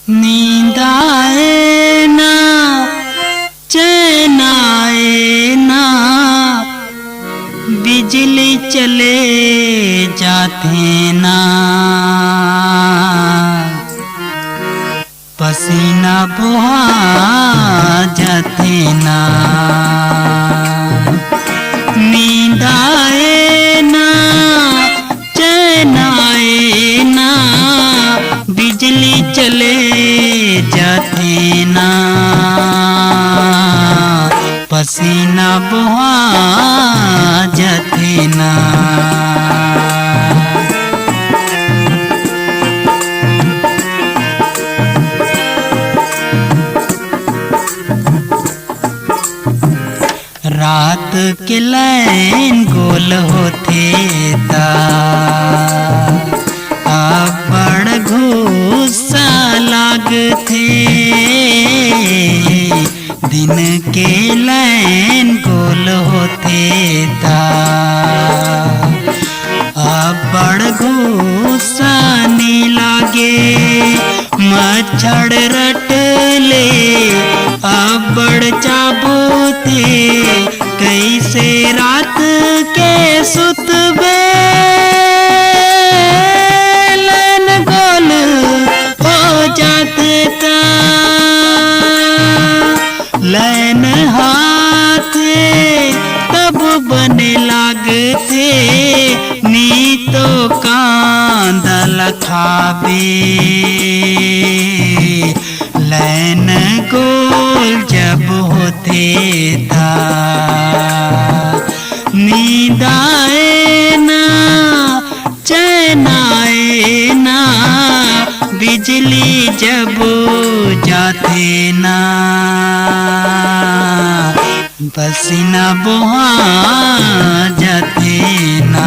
नींद आए ना चैन आए ना, बिजली चले जाते ना, पसीना बहा जाते ना। नींद आए ना चैन आए ना, बिजली चले जाते ना, पसीना बहा जाते ना। रात के लाइन गोल होते ता, बड़ गुस्सा लागथे। दिन के लाइन गोल होते ता, बड़ गुस्सा नी लागे। मच्छर रट ले बड़ चाबूते, कैसे रात के सुतबे। लाइन गोल हो जाते ता, लाइन हाथे तब बने लागते। नी तो कांदल खाबे, लाइन गोल जब होते था। नींद आए ना चैन आए ना, बिजली जब जाते ना, पसीना बहा जाते ना।